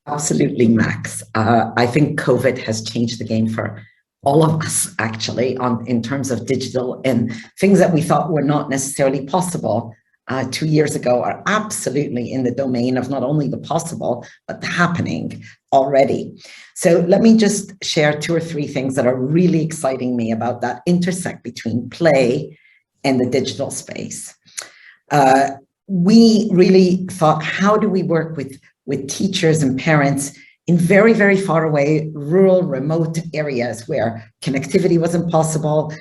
Absolutely, Max. I think COVID has changed the game for all of us, actually, in terms of digital, and things that we thought were not necessarily possible 2 years ago are absolutely in the domain of not only the possible, but the happening already. So let me just share two or three things that are really exciting me about that intersect between play and the digital space. We really thought, how do we work with teachers and parents in very, very far away, rural, remote areas where connectivity wasn't possible,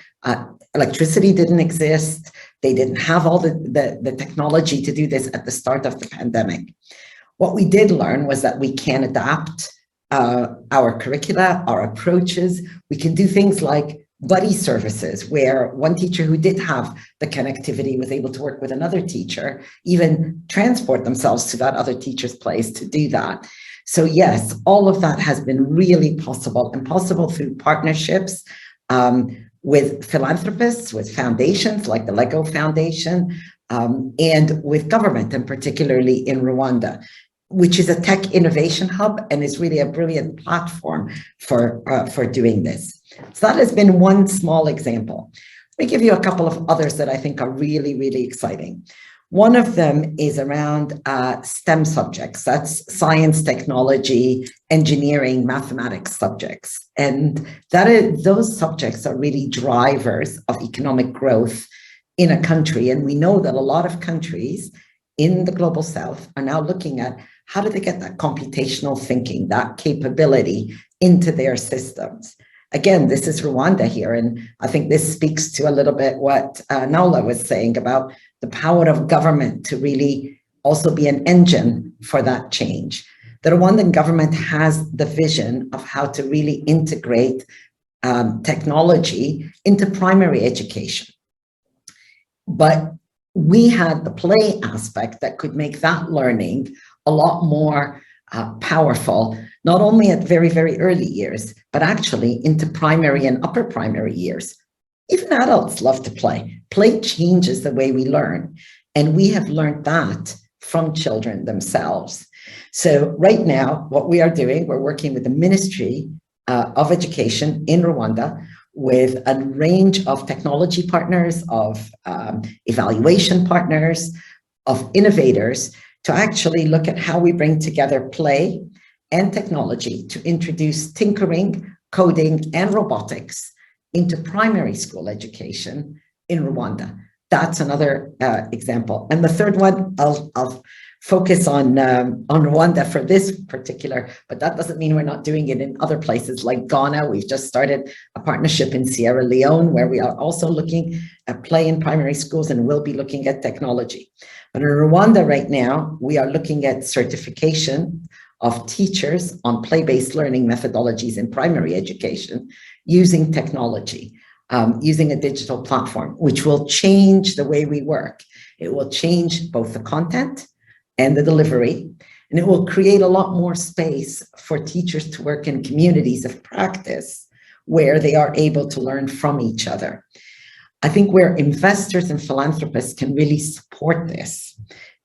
electricity didn't exist, they didn't have all the technology to do this at the start of the pandemic. What we did learn was that we can adapt our curricula, our approaches. We can do things like buddy services, where one teacher who did have the connectivity was able to work with another teacher, even transport themselves to that other teacher's place to do that. So yes, all of that has been really possible, and possible through partnerships with philanthropists, with foundations like the Lego Foundation, and with government, and particularly in Rwanda, which is a tech innovation hub and is really a brilliant platform for doing this. So that has been one small example. Let me give you a couple of others that I think are really, really exciting. One of them is around STEM subjects. That's science, technology, engineering, mathematics subjects. And those subjects are really drivers of economic growth in a country. And we know that a lot of countries in the global south are now looking at how do they get that computational thinking, that capability into their systems. Again, this is Rwanda here, and I think this speaks to a little bit what Naula was saying about the power of government to really also be an engine for that change. The Rwandan government has the vision of how to really integrate technology into primary education. But we had the play aspect that could make that learning a lot more powerful, not only at very, very early years, but actually into primary and upper primary years. Even adults love to play. Play changes the way we learn. And we have learned that from children themselves. So right now, what we are doing, we're working with the Ministry of Education in Rwanda with a range of technology partners, of evaluation partners, of innovators, to actually look at how we bring together play and technology to introduce tinkering, coding, and robotics into primary school education in Rwanda. That's another example. And the third one, I'll focus on Rwanda for this particular, but that doesn't mean we're not doing it in other places like Ghana. We've just started a partnership in Sierra Leone where we are also looking at play in primary schools, and we'll be looking at technology. But in Rwanda right now, we are looking at certification of teachers on play-based learning methodologies in primary education using technology, using a digital platform, which will change the way we work. It will change both the content and the delivery, and it will create a lot more space for teachers to work in communities of practice where they are able to learn from each other. I think where investors and philanthropists can really support this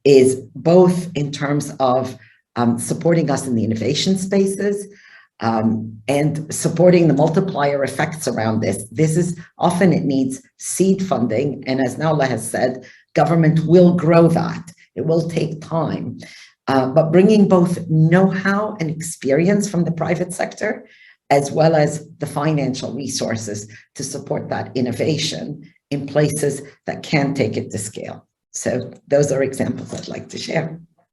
is both in terms of supporting us in the innovation spaces and supporting the multiplier effects around this. This is often, it needs seed funding. And as Naula has said, government will grow that. It will take time, but bringing both know-how and experience from the private sector, as well as the financial resources to support that innovation in places that can take it to scale. So those are examples I'd like to share.